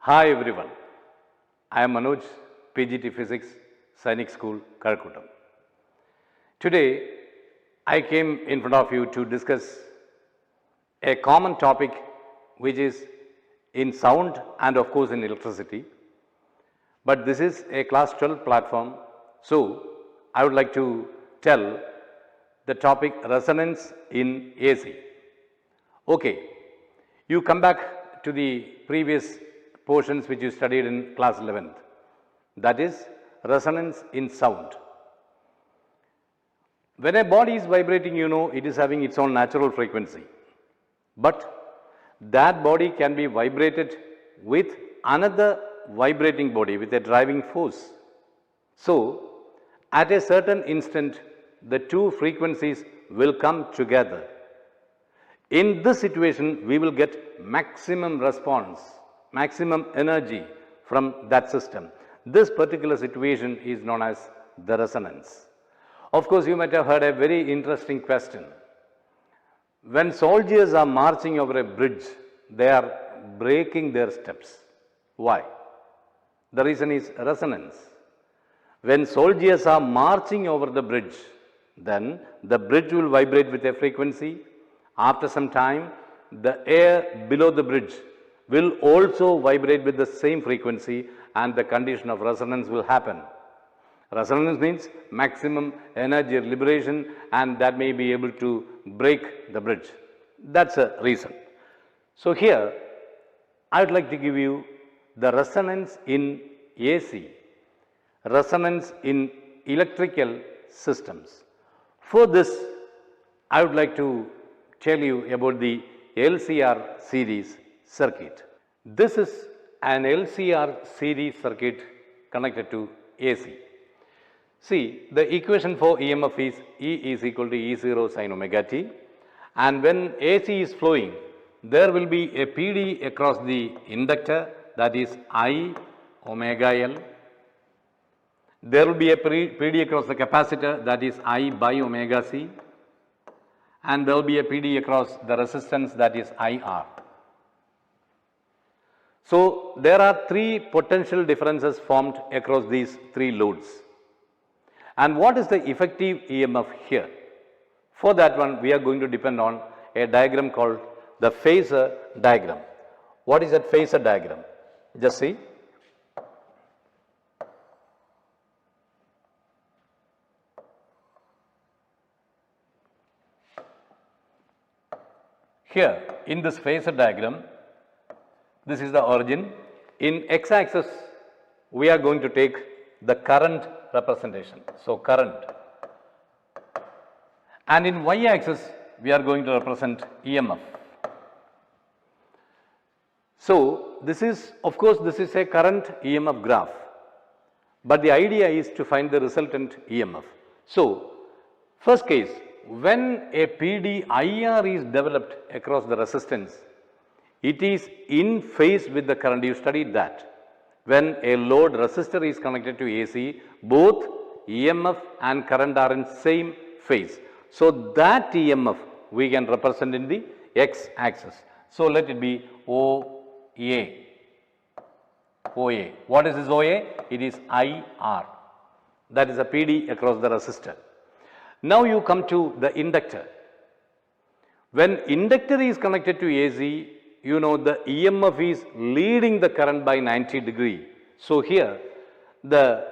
Hi everyone, I am Manoj, PGT Physics, Sainik School, Karakutam. Today, I came in front of you to discuss a common topic which is in sound and of course in electricity. But this is a class 12 platform, so I would like to tell the topic resonance in AC. Okay, you come back to the previous portions which you studied in class 11th, that is resonance in sound. When a body is vibrating, you know it is having its own natural frequency, but that body can be vibrated with another vibrating body with a driving force. So, at a certain instant, the two frequencies will come together. In this situation, we will get maximum response, maximum energy from that system. This particular situation is known as the resonance. Of course, you might have heard a very interesting question. When soldiers are marching over a bridge, they are breaking their steps. Why? The reason is resonance. When soldiers are marching over the bridge, then the bridge will vibrate with a frequency. After some time, the air below the bridge will also vibrate with the same frequency and the condition of resonance will happen. Resonance means maximum energy liberation and that may be able to break the bridge. That's a reason. So here, I would like to give you the resonance in AC, resonance in electrical systems. For this, I would like to tell you about the LCR series circuit. This is an LCR series circuit connected to AC. See, the equation for EMF is E is equal to E0 sin omega t, and when AC is flowing, there will be a PD across the inductor, that is I omega L. There will be a PD across the capacitor, that is I by omega C, and there will be a PD across the resistance, that is IR. So, there are three potential differences formed across these three loads. And what is the effective EMF here? For that one, we are going to depend on a diagram called the phasor diagram. What is that phasor diagram? Just see. Here, in this phasor diagram, this is the origin. In x-axis, we are going to take the current representation. So, current. And in y-axis, we are going to represent EMF. So, this is, of course, this is a current EMF graph, but the idea is to find the resultant EMF. So, first case, when a PD IR is developed across the resistance, it is in phase with the current. You studied that. When a load resistor is connected to AC, both EMF and current are in same phase. So, that EMF we can represent in the x-axis. So, let it be OA. OA. What is this OA? It is IR. That is a PD across the resistor. Now, you come to the inductor. When inductor is connected to AC, you know the EMF is leading the current by 90 degree. So, here the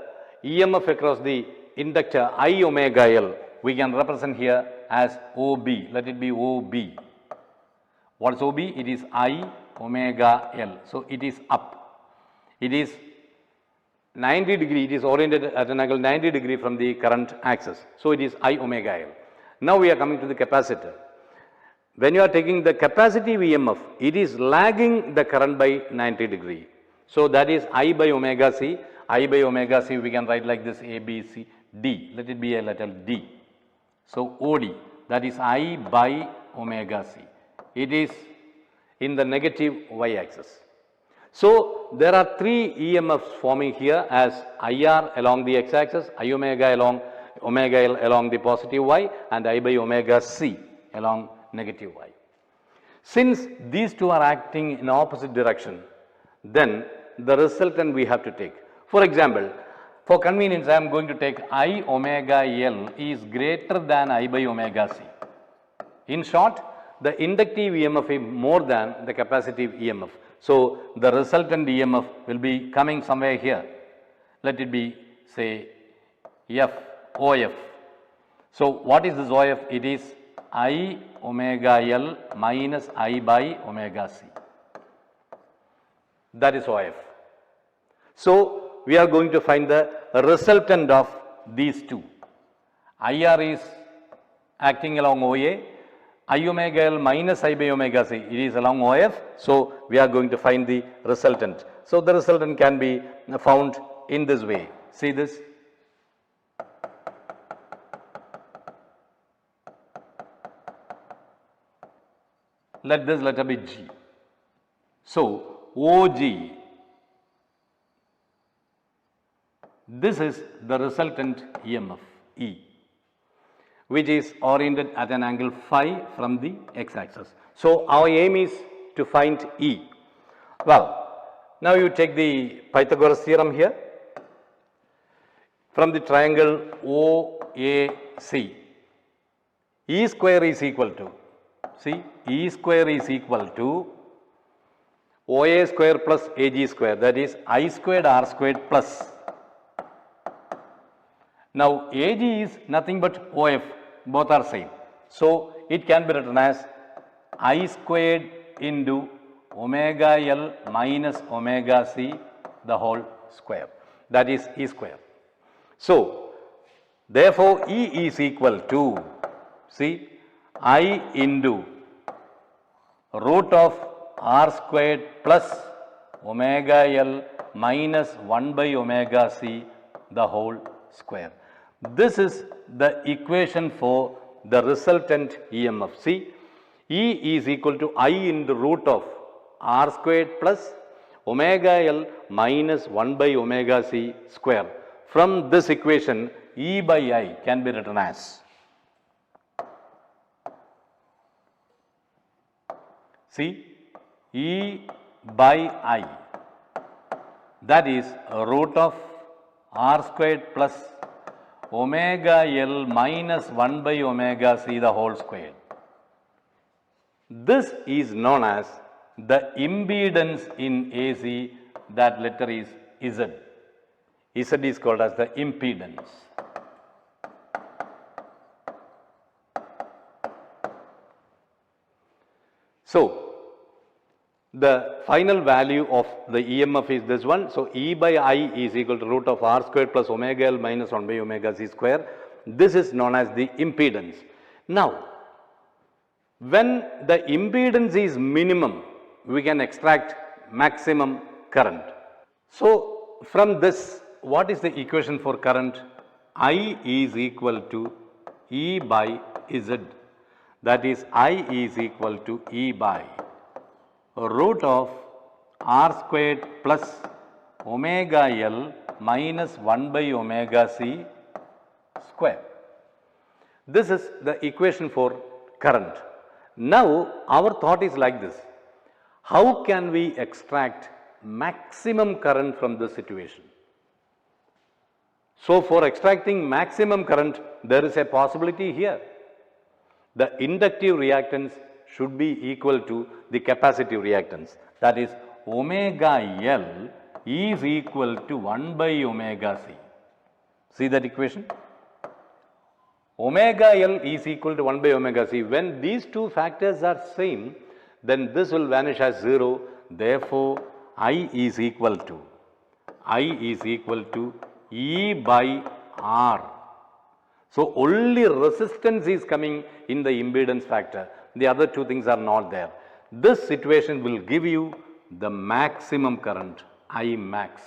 EMF across the inductor I omega L we can represent here as OB. Let it be OB. What is OB? It is I omega L. So, it is up. It is 90 degree, it is oriented at an angle 90 degree from the current axis. So, it is I omega L. Now, we are coming to the capacitor. When you are taking the capacitive EMF, it is lagging the current by 90 degree. So, that is I by omega C. I by omega C we can write like this A, B, C, D. Let it be a letter D. So, OD, that is I by omega C. It is in the negative y axis. So, there are three EMFs forming here as IR along the x axis, I omega along omega L along the positive y, and I by omega C along negative y. Since these two are acting in opposite direction, then the resultant we have to take. For example, for convenience, I am going to take I omega L is greater than I by omega C. In short, the inductive EMF is more than the capacitive EMF. So, the resultant EMF will be coming somewhere here. Let it be, say, OF. So, what is this OF? It is I omega L minus I by omega C. That is OF. So, we are going to find the resultant of these two. IR is acting along OA, I omega L minus I by omega C, it is along OF. So, we are going to find the resultant. So, the resultant can be found in this way. See this? Let this letter be G. So, OG, this is the resultant EMF E, which is oriented at an angle phi from the x-axis. So, our aim is to find E. Well, now you take the Pythagoras theorem here. From the triangle OAC, E square is equal to, see, E square is equal to OA square plus AG square, that is I squared R squared plus. Now, AG is nothing but OF, both are same. So, it can be written as I squared into omega L minus omega C the whole square, that is E square. So, therefore, E is equal to, see, I into root of R squared plus omega L minus 1 by omega C the whole square. This is the equation for the resultant EMF. See, E is equal to I in the root of R squared plus omega L minus 1 by omega C square. From this equation, E by I can be written as, see, E by I, that is root of R squared plus omega L minus 1 by omega C the whole square. This is known as the impedance in AC, that letter is Z. Z is called as the impedance. So, the final value of the EMF is this one. So, E by I is equal to root of R squared plus omega L minus 1 by omega C square. This is known as the impedance. Now, when the impedance is minimum, we can extract maximum current. So, from this, what is the equation for current? I is equal to E by Z, that is I is equal to E by root of R squared plus omega L minus 1 by omega C square. This is the equation for current. Now, our thought is like this: how can we extract maximum current from this situation? So, for extracting maximum current, there is a possibility here. The inductive reactance should be equal to the capacitive reactance, that is omega L is equal to 1 by omega C. See that equation? Omega L is equal to 1 by omega C. When these two factors are same, then this will vanish as 0. Therefore, I is equal to E by R. So, only resistance is coming in the impedance factor. The other two things are not there. This situation will give you the maximum current, I max.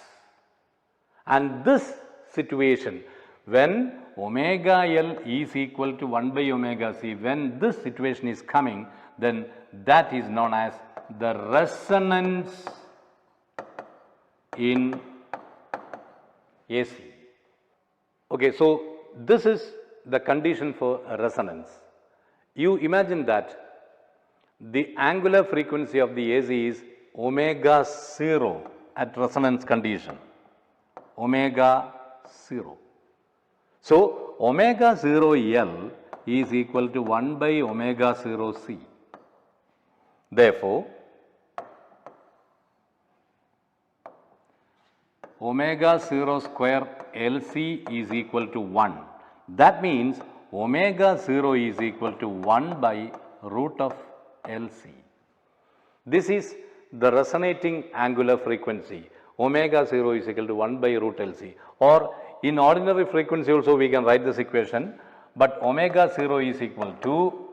And this situation, when omega L is equal to 1 by omega C, when this situation is coming, then that is known as the resonance in AC. Okay, so this is the condition for resonance. You imagine that the angular frequency of the AC is omega 0 at resonance condition, omega 0. So, omega 0 L is equal to 1 by omega 0 C. Therefore, omega 0 square LC is equal to 1. That means omega 0 is equal to 1 by root of LC. This is the resonating angular frequency. Omega 0 is equal to 1 by root LC, or in ordinary frequency also we can write this equation, but omega 0 is equal to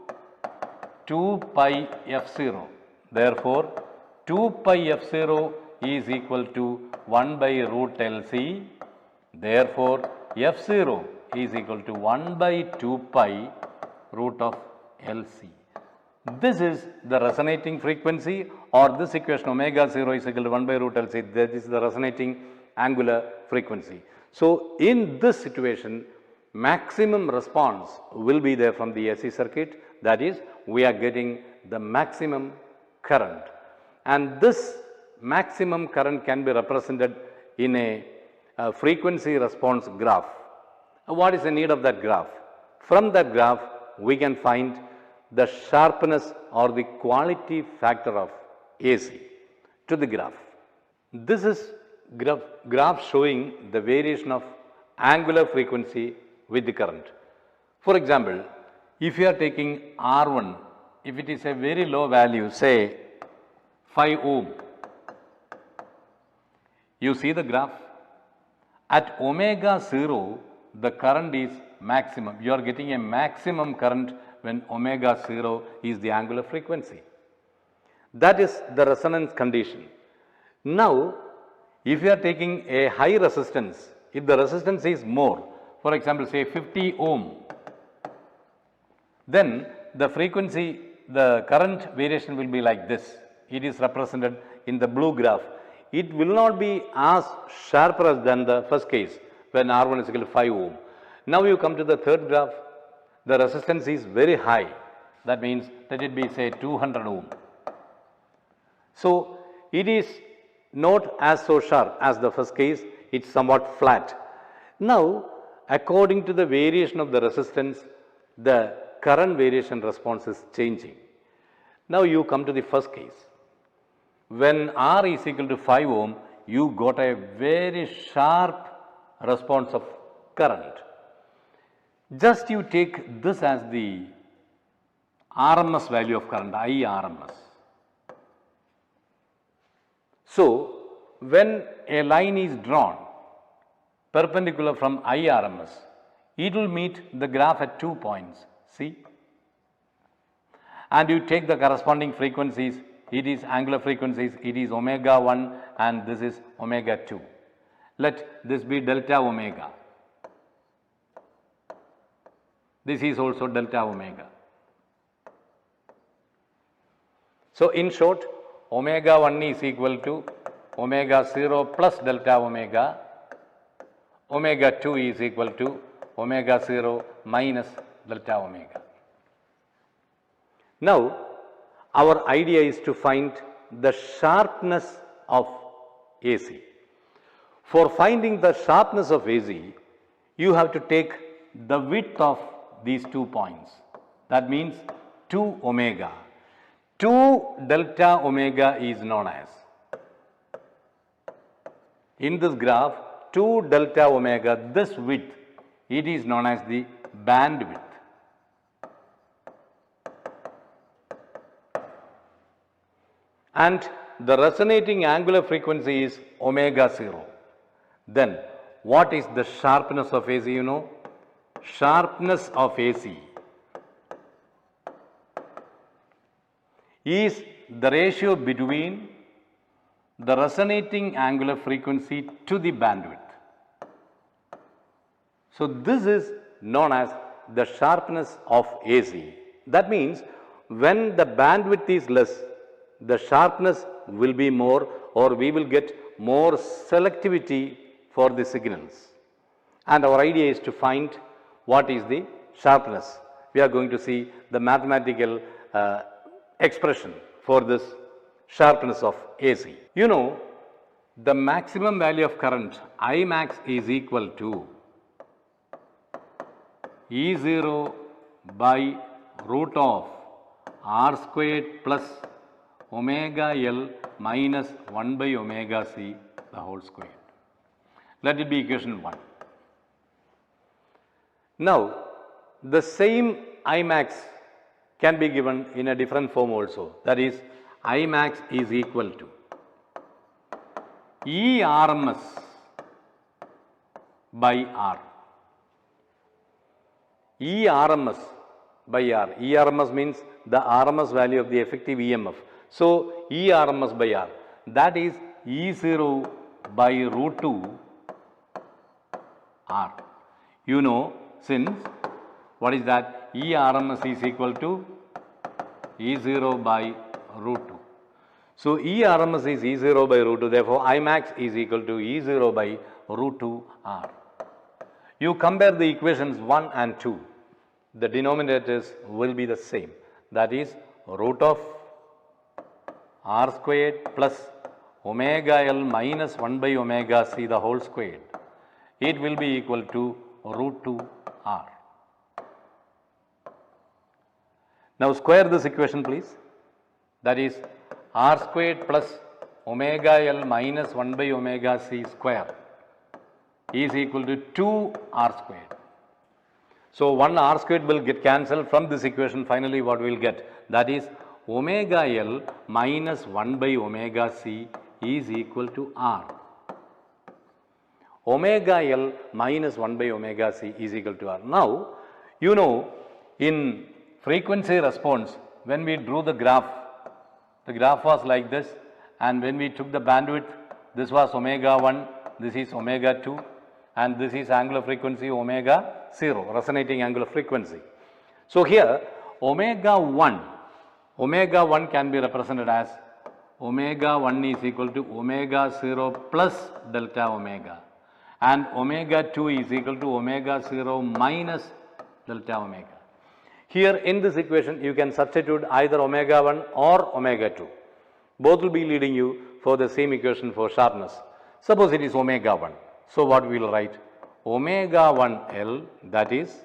2 pi f0. Therefore, 2 pi f0 is equal to 1 by root LC. Therefore, f0 is equal to 1 by 2 pi root of LC. This is the resonating frequency, or this equation omega 0 is equal to 1 by root LC. That is the resonating angular frequency. So, in this situation, maximum response will be there from the AC circuit. That is, we are getting the maximum current, and this maximum current can be represented in a frequency response graph. What is the need of that graph? From that graph, we can find the sharpness or the quality factor of AC to the graph. This is graph showing the variation of angular frequency with the current. For example, if you are taking R1, if it is a very low value, say 5 ohm, you see the graph. At omega 0, the current is maximum. You are getting a maximum current when omega 0 is the angular frequency. That is the resonance condition. Now, if you are taking a high resistance, if the resistance is more, for example, say 50 ohm, then the frequency, the current variation will be like this. It is represented in the blue graph. It will not be as sharper than the first case when R1 is equal to 5 ohm. Now you come to the third graph, the resistance is very high. That means let it be say 200 ohm. So it is not as so sharp as the first case, it's somewhat flat. Now, according to the variation of the resistance, the current variation response is changing. Now you come to the first case. When R is equal to 5 ohm, you got a very sharp response of current. Just you take this as the RMS value of current, IRMS. So, when a line is drawn perpendicular from IRMS, it will meet the graph at 2 points, see, and you take the corresponding frequencies. It is angular frequencies, it is omega 1 and this is omega 2. Let this be delta omega. This is also delta omega. So, in short, omega 1 is equal to omega 0 plus delta omega, omega 2 is equal to omega 0 minus delta omega. Now, our idea is to find the sharpness of AC. For finding the sharpness of AC, you have to take the width of these 2 points. That means 2 omega. 2 delta omega is known as, in this graph, 2 delta omega, this width, it is known as the bandwidth. And the resonating angular frequency is omega 0. Then what is the sharpness of AC, you know? Sharpness of AC is the ratio between the resonating angular frequency to the bandwidth. So this is known as the sharpness of AC. That means when the bandwidth is less, the sharpness will be more, or we will get more selectivity for the signals. And our idea is to find what is the sharpness. We are going to see the mathematical expression for this sharpness of AC. You know, the maximum value of current I max is equal to E0 by root of R squared plus omega L minus 1 by omega C the whole squared. Let it be equation 1. Now, the same I max can be given in a different form also. That is, I max is equal to E RMS by R. E RMS by R. E RMS means the RMS value of the effective EMF. So, E RMS by R, that is E0 by root 2 R. You know, since what is that? E RMS is equal to E0 by root 2. So, E RMS is E0 by root 2, therefore, I max is equal to E0 by root 2 R. You compare the equations 1 and 2, the denominators will be the same, that is root of R squared plus omega L minus 1 by omega C the whole squared. It will be equal to root 2 R. Now, square this equation please, that is R squared plus omega L minus 1 by omega C square is equal to 2 R squared. So, 1 R squared will get cancelled from this equation. Finally, what we will get, that is omega L minus 1 by omega C is equal to R. Omega L minus 1 by omega C is equal to R. Now, you know, in frequency response, when we drew the graph was like this, and when we took the bandwidth, this was omega 1, this is omega 2, and this is angular frequency omega 0, resonating angular frequency. So, here omega 1 can be represented as omega 1 is equal to omega 0 plus delta omega, and omega 2 is equal to omega 0 minus delta omega. Here in this equation, you can substitute either omega 1 or omega 2. Both will be leading you for the same equation for sharpness. Suppose it is omega 1. So, what we will write? Omega 1 L, that is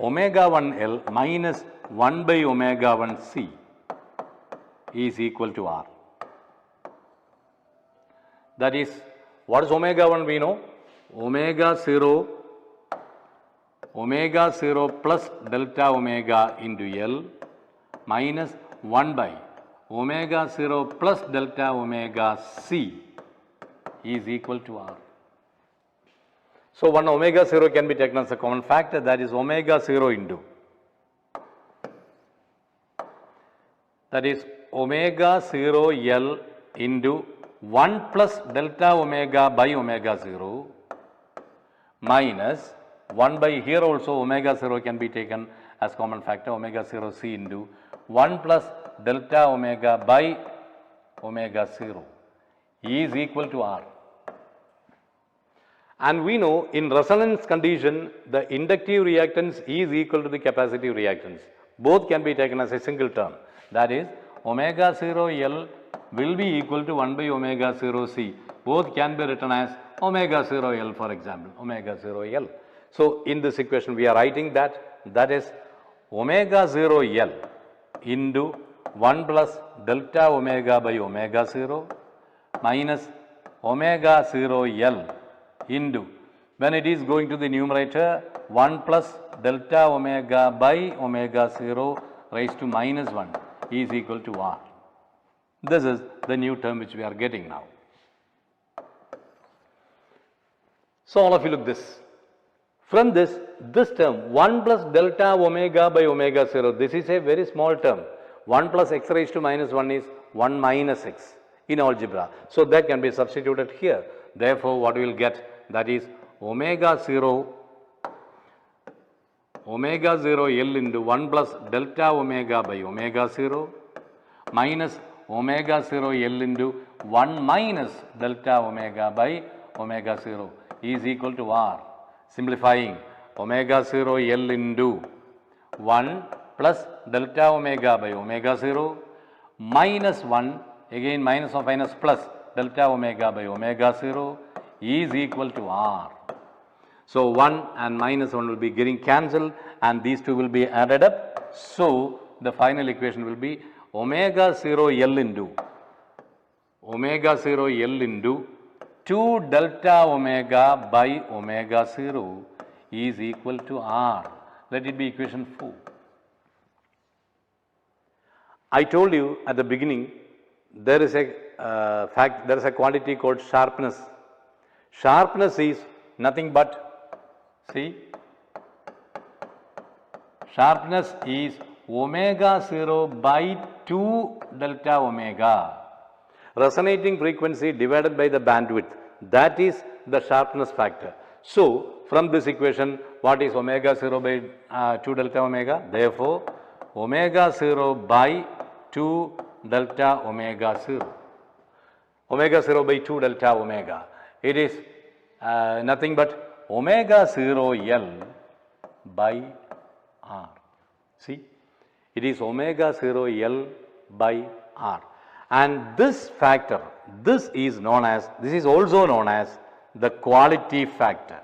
omega 1 L minus 1 by omega 1 C is equal to R. That is, what is omega 1 we know? Omega 0 plus delta omega into L minus 1 by omega 0 plus delta omega C is equal to R. So, one omega 0 can be taken as a common factor, that is omega 0 into, that is omega 0 L into 1 plus delta omega by omega 0 minus 1 by, here also omega 0 can be taken as common factor, omega 0 C into 1 plus delta omega by omega 0 is equal to R. And we know in resonance condition, the inductive reactance is equal to the capacitive reactance. Both can be taken as a single term, that is omega 0 L will be equal to 1 by omega 0 C. Both can be written as omega 0 L, for example, omega 0 L. So, in this equation we are writing that is omega 0 L into 1 plus delta omega by omega 0 minus omega 0 L into, when it is going to the numerator, 1 plus delta omega by omega 0 raised to minus 1 is equal to R. This is the new term which we are getting now. So, all of you look this. From this term 1 plus delta omega by omega 0, this is a very small term. 1 plus x raised to minus 1 is 1 minus x in algebra. So, that can be substituted here. Therefore, what we will get, that is omega 0 L into 1 plus delta omega by omega 0 minus omega 0 L into 1 minus delta omega by omega 0 is equal to R. Simplifying, omega 0 L into 1 plus delta omega by omega 0 minus 1, again minus of minus plus delta omega by omega 0 is equal to R. So 1 and minus 1 will be getting cancelled and these two will be added up. So the final equation will be omega 0 L into 2 delta omega by omega 0 is equal to R. Let it be equation 4. I told you at the beginning there is a quantity called sharpness. Sharpness is nothing but, see, sharpness is omega 0 by 2 delta omega. Resonating frequency divided by the bandwidth, that is the sharpness factor. So from this equation, what is omega 0 by 2 delta omega? Therefore, omega 0 by 2 delta omega 0. Omega 0 by 2 delta omega. It is nothing but omega 0 L by R. See, it is omega 0 L by R. And this factor, this is also known as the quality factor.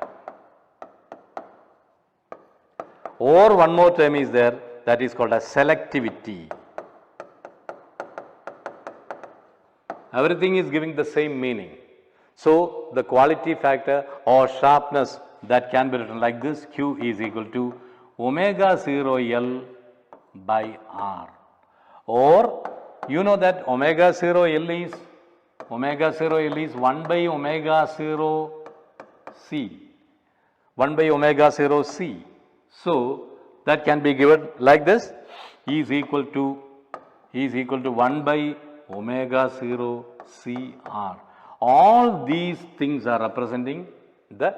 Or one more term is there, that is called as selectivity. Everything is giving the same meaning. So the quality factor or sharpness, that can be written like this: Q is equal to omega 0 L by R. Or you know that omega 0 L is 1 by omega 0 C. 1 by omega 0 C. So that can be given like this: is equal to 1 by omega 0 C R. All these things are representing the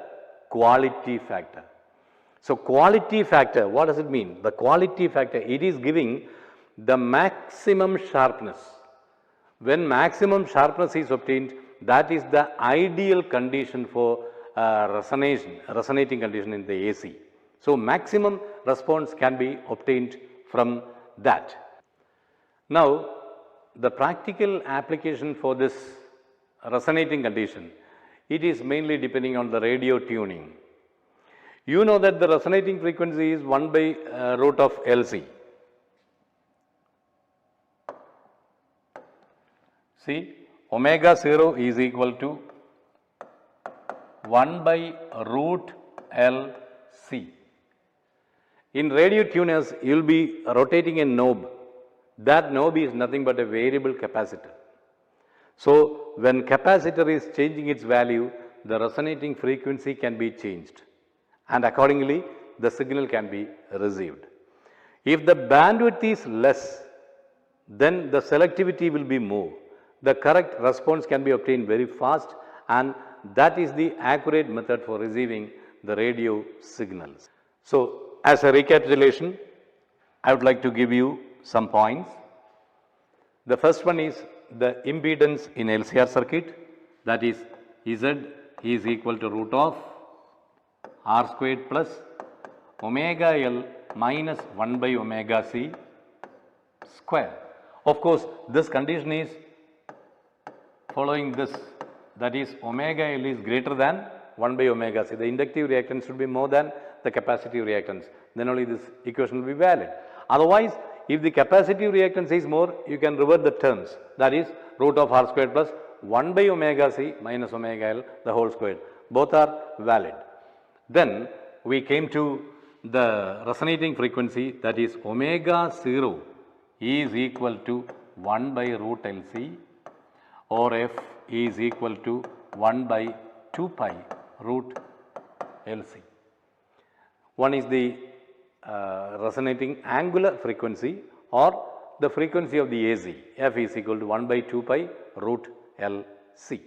quality factor. So quality factor, what does it mean? The quality factor, it is giving the maximum sharpness. When maximum sharpness is obtained, that is the ideal condition for resonating condition in the AC. So maximum response can be obtained from that. Now the practical application for this resonating condition, it is mainly depending on the radio tuning. You know that the resonating frequency is 1 by root of LC. See, omega 0 is equal to 1 by root LC. In radio tuners, you will be rotating a knob. That knob is nothing but a variable capacitor. So when capacitor is changing its value, the resonating frequency can be changed, and accordingly the signal can be received. If the bandwidth is less, then the selectivity will be more. The correct response can be obtained very fast, and that is the accurate method for receiving the radio signals. So as a recapitulation, I would like to give you some points. The first one is the impedance in LCR circuit, that is Z is equal to root of R squared plus omega L minus 1 by omega C square. Of course, this condition is following this, that is omega L is greater than 1 by omega C. The inductive reactance should be more than the capacitive reactance, then only this equation will be valid. Otherwise, if the capacitive reactance is more, you can revert the terms, that is root of R squared plus 1 by omega C minus omega L the whole squared. Both are valid. Then we came to the resonating frequency, that is omega 0 is equal to 1 by root LC, or F is equal to 1 by 2 pi root LC. One is the resonating angular frequency or the frequency of the AC. F is equal to 1 by 2 pi root LC.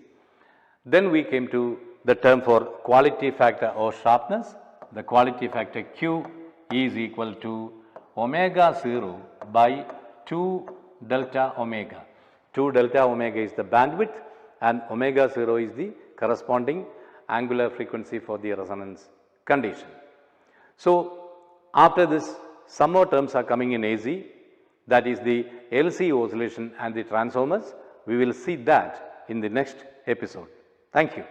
Then we came to the term for quality factor or sharpness. The quality factor Q is equal to omega 0 by 2 delta omega. 2 delta omega is the bandwidth and omega 0 is the corresponding angular frequency for the resonance condition. So after this, some more terms are coming in AC, that is the LC oscillation and the transformers. We will see that in the next episode. Thank you.